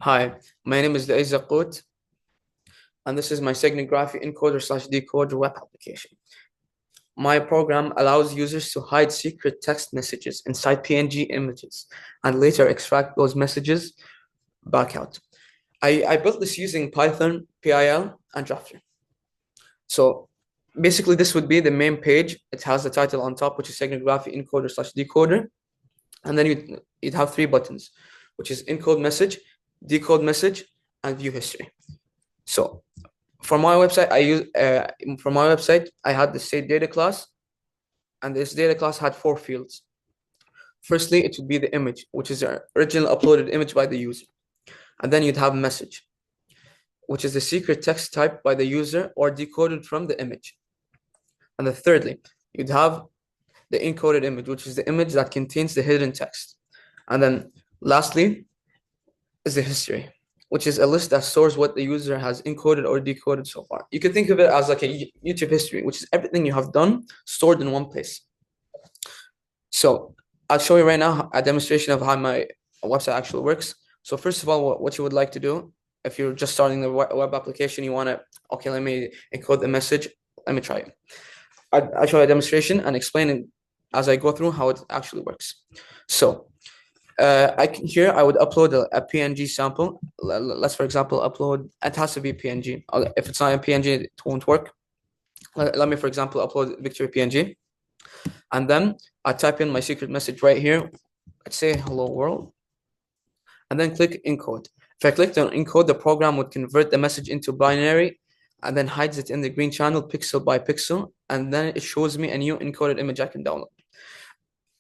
Hi, my name is Decoder, and this is my Steganography Encoder slash Decoder web application. My program allows users to hide secret text messages inside PNG images and later extract those messages back out. I built this using Python, PIL, and Drafter. So basically, this would be the main page. It has the title on top, which is Steganography Encoder slash Decoder. And then you'd have three buttons, which is encode message, decode message, and view history. So for my website, I had the state data class, and this data class had four fields. Firstly, it would be the image, which is the original uploaded image by the user. And then you'd have message, which is the secret text typed by the user or decoded from the image. And then thirdly, you'd have the encoded image, which is the image that contains the hidden text. And then lastly is the history, which is a list that stores what the user has encoded or decoded so far. You can think of it as like a YouTube history, which is everything you have done stored in one place. So I'll show you right now a demonstration of how my website actually works. So first of all, what you would like to do, if you're just starting the web application, you want to, okay, let me encode the message. Let me try it. I'll show you a demonstration and explain it as I go through how it actually works. So here I would upload a PNG sample. Let's, for example, upload, it has to be PNG. If it's not a PNG, it won't work. Let me, for example, upload victory PNG. And then I type in my secret message right here. Let's say hello world. And then click encode. If I clicked on encode, the program would convert the message into binary and then hides it in the green channel pixel by pixel. And then it shows me a new encoded image I can download.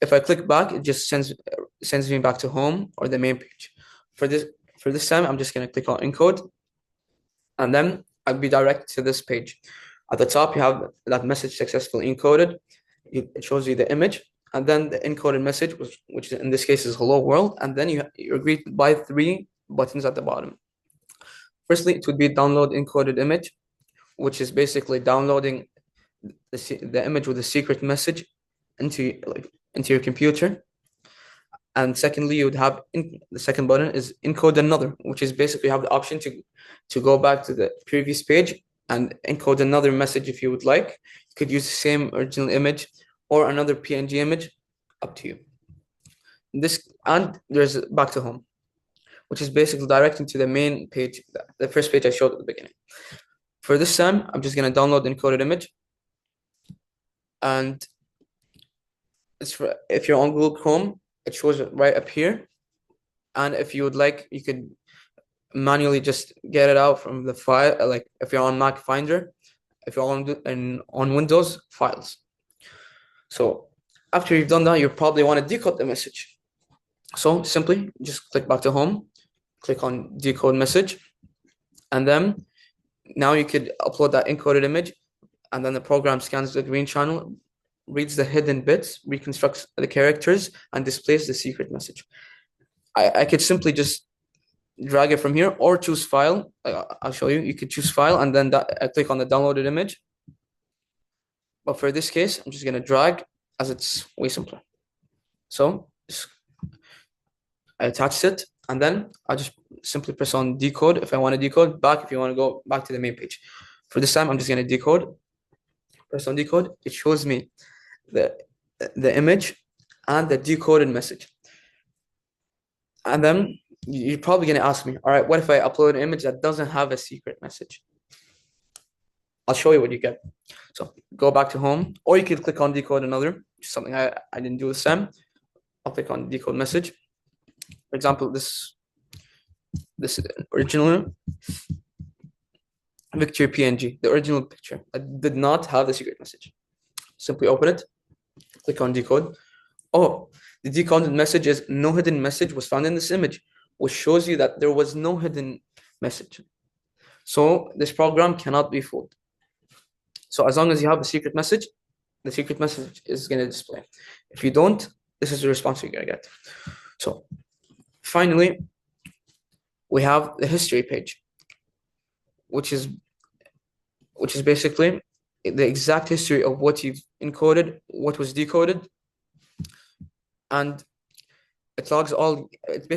If I click back, it just sends me back to home or the main page. For this time, I'm just gonna click on encode, and then I'll be directed to this page. At the top, you have that message successfully encoded. It shows you the image, and then the encoded message, which in this case is hello world, and then you're greeted by three buttons at the bottom. Firstly, it would be download encoded image, which is basically downloading the image with a secret message into your computer. And secondly, you would have the second button is encode another, which is basically you have the option to go back to the previous page and encode another message if you would like. You could use the same original image or another PNG image, up to you. And there's back to home, which is basically directing to the main page, the first page I showed at the beginning. For this time, I'm just gonna download the encoded image, and if you're on Google Chrome, it shows it right up here. And if you would like, you could manually just get it out from the file. Like if you're on Mac Finder, if you're on Windows, files. So after you've done that, you probably want to decode the message. So simply just click back to home, click on decode message, and then now you could upload that encoded image, and then the program scans the green channel, reads the hidden bits, reconstructs the characters, and displays the secret message. I could simply just drag it from here or choose file. I'll show you. You could choose file and then click on the downloaded image. But for this case, I'm just going to drag, as it's way simpler. So I attached it, and then I'll just simply press on decode if I want to decode, back if you want to go back to the main page. For this time, I'm just going to decode. Press on decode. It shows me the image and the decoded message. And then you're probably going to ask me, all right, what if I upload an image that doesn't have a secret message? I'll show you what you get. So go back to home, or you could click on decode another, which is something I didn't do this time. I'll click on decode message. For example, this original picture PNG, the original picture that did not have the secret message. Simply open it, click on decode. Oh, the decoded message is no hidden message was found in this image, which shows you that there was no hidden message. So this program cannot be fooled. So as long as you have the secret message is going to display. If you don't, this is the response you're going to get. So finally, we have the history page, which is basically the exact history of what you've encoded, what was decoded, and it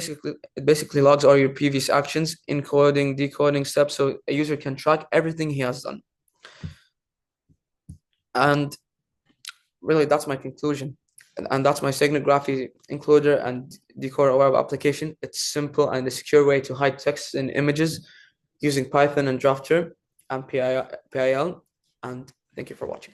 basically logs all your previous actions, encoding, decoding steps, so a user can track everything he has done. And really, that's my conclusion. And that's my Steganography encoder and Decoder web application. It's simple and a secure way to hide text and images using Python and Drafter and PIL. And thank you for watching.